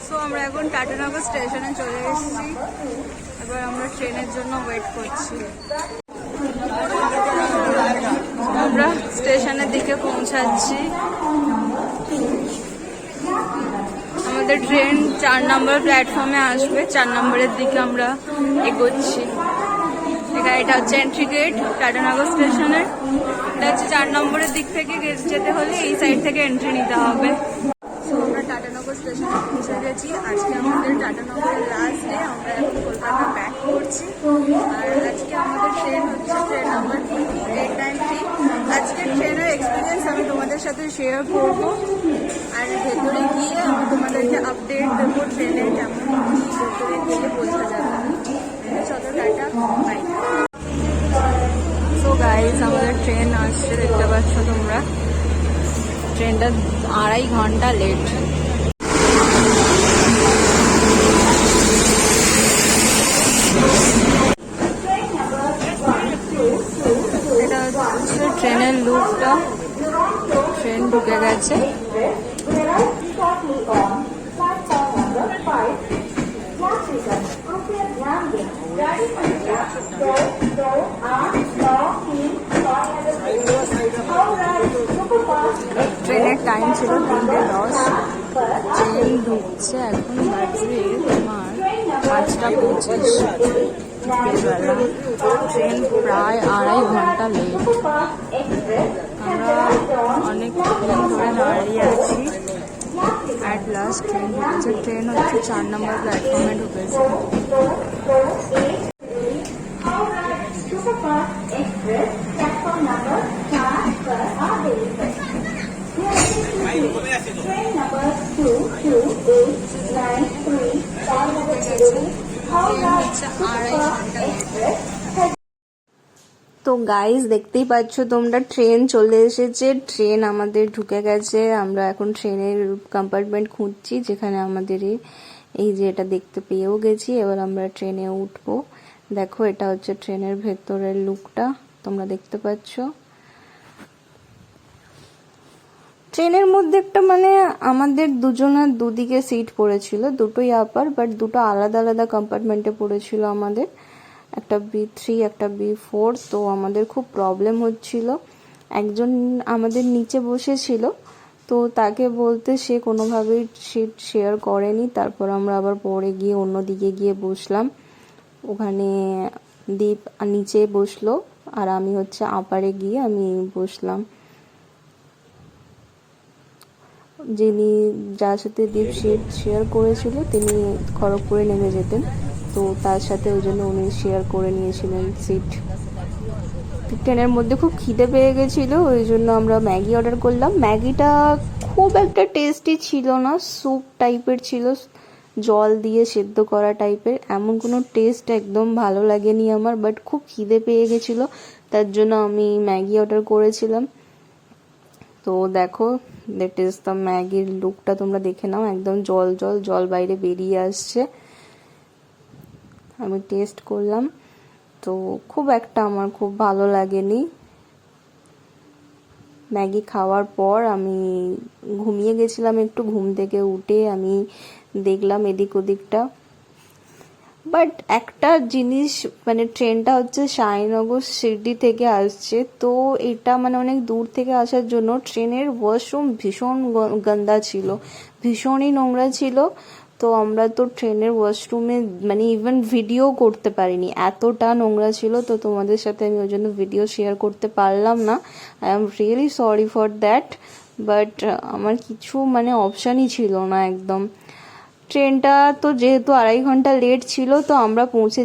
So আমরা এখন টাটানগর স্টেশনে চলে এসেছি। এবার আমরা ট্রেনের জন্য ওয়েট করছি। আমরা স্টেশনের দিকে পৌঁছাচ্ছি। আমাদের ট্রেন 4 নম্বর প্ল্যাটফর্মে আসবে। 4 নম্বরের দিকে আমরা এগোচ্ছি। এটা হচ্ছে এন্ট্রি গেট টাটানগর স্টেশনের। এটা হচ্ছে 4 নম্বরের দিক থেকে যেতে হলে এই সাইড থেকে এন্ট্রি নিতে হবে। সো আমরা টাটানগর স্টেশনে পৌঁছে গেছি। আজকে আমাদের টাটানগরের লাস্ট ডে। আমরা এখন কলকাতা ব্যাক করছি। আর আজকে আমাদের ট্রেন হচ্ছে ট্রেন নাম্বার 893। আজকের ট্রেনের এক্সপিরিয়েন্স আমি তোমাদের সাথে শেয়ার করব। আর ভেতরে গিয়ে আমি তোমাদেরকে আপডেট দেবো ট্রেনের কেমন কি ভেতরে গিয়ে বোঝা যাবে। চলো টাটা, বাই। সো গাইস, আমাদের ট্রেন আসছে, দেখতে পাচ্ছ তোমরা। ট্রেনটা 2.5 ঘন্টা লেট। এটা হচ্ছে ট্রেনের লুকটা। ট্রেন ঢুকে গেছে। ট্রেনের টাইম ছিল 3:10। ট্রেন ঢুকছে, এখন বাজে তোমার 5:25 বিকেলবেলা। ট্রেন প্রায় 2.5 ঘন্টা লেট। আমরা অনেকক্ষণ ধরে দাঁড়িয়ে আছি। অ্যাট লাস্ট ট্রেন ঢুকেছে। ট্রেন হচ্ছে 4 নম্বর প্ল্যাটফর্মে ঢুকেছে। তো গাইস, দেখতেই পাচ্ছ তোমরা, ট্রেন চলে এসেছে। ট্রেন আমাদের ঢুকে গেছে। আমরা এখন ট্রেনের কম্পার্টমেন্ট খুঁজছি, যেখানে আমাদের এই যে এটা দেখতে পেয়েও গেছি। এবার আমরা ট্রেনে উঠবো। দেখো, এটা হচ্ছে ট্রেনের ভেতরের লুকটা, তোমরা দেখতে পাচ্ছ। ট্রেনের মধ্যে একটা মানে আমাদের দুজনের দুদিকে সিট পড়েছিল, দুটোই আপার, বাট দুটো আলাদা আলাদা কম্পার্টমেন্টে পড়েছিল আমাদের। একটা B3, একটা B4। তো আমাদের খুব প্রবলেম হচ্ছিল। একজন আমাদের নিচে বসেছিল, তো তাকে বলতে সে কোনোভাবেই সিট শেয়ার করেনি। তারপর আমরা আবার পরে গিয়ে অন্যদিকে গিয়ে বসলাম। ওখানে দীপ নিচে বসলো, আর আমি হচ্ছে আপারে গিয়ে আমি বসলাম। যিনি যার সাথে দীপ সিট শেয়ার করেছিল তিনি খড়গপুরে নেমে যেতেন, তো তার সাথে ওই জন্য উনি শেয়ার করে নিয়েছিলেন সিট। ট্রেনের মধ্যে খুব খিদে পেয়ে গেছিলো, ওই জন্য আমরা ম্যাগি অর্ডার করলাম। ম্যাগিটা খুব একটা টেস্টি ছিল না, স্যুপ টাইপের ছিল, জল দিয়ে সেদ্ধ করা টাইপের। এমন কোনো টেস্ট একদম ভালো লাগেনি আমার, বাট খুব খিদে পেয়ে গেছিলো, তার জন্য আমি ম্যাগি অর্ডার করেছিলাম। তো দেখো, দ্যাট ইজ দ্য ম্যাগির লুকটা, তোমরা দেখে নাও। একদম জল জল জল বাইরে বেরিয়ে আসছে। আমি টেস্ট করলাম, তো খুব একটা আমার খুব ভালো লাগেনি। ম্যাগি খাওয়ার পর আমি ঘুমিয়ে গেছিলাম একটু। ঘুম থেকে উঠে আমি দেখলাম এদিক ওদিকটা। বাট একটা জিনিস, মানে ট্রেনটা হচ্ছে সাইনগর শিরডি থেকে আসছে, তো এটা মানে অনেক দূর থেকে আসার জন্য ট্রেনের ওয়াশরুম ভীষণ গন্দা ছিল, ভীষণই নোংরা ছিল। তো আমরা তো ট্রেনের ওয়াশরুমে মানে ইভেন ভিডিও করতে পারিনি, এতটা নোংরা ছিল। তো তোমাদের সাথে আমি ওই জন্য ভিডিও শেয়ার করতে পারলাম না। I am really sorry for that, but আমার কিছু মানে অপশানই ছিল না একদম। ট্রেনটা তো যেহেতু 2.5 ঘন্টা লেট ছিল, তো আমরা পৌঁছে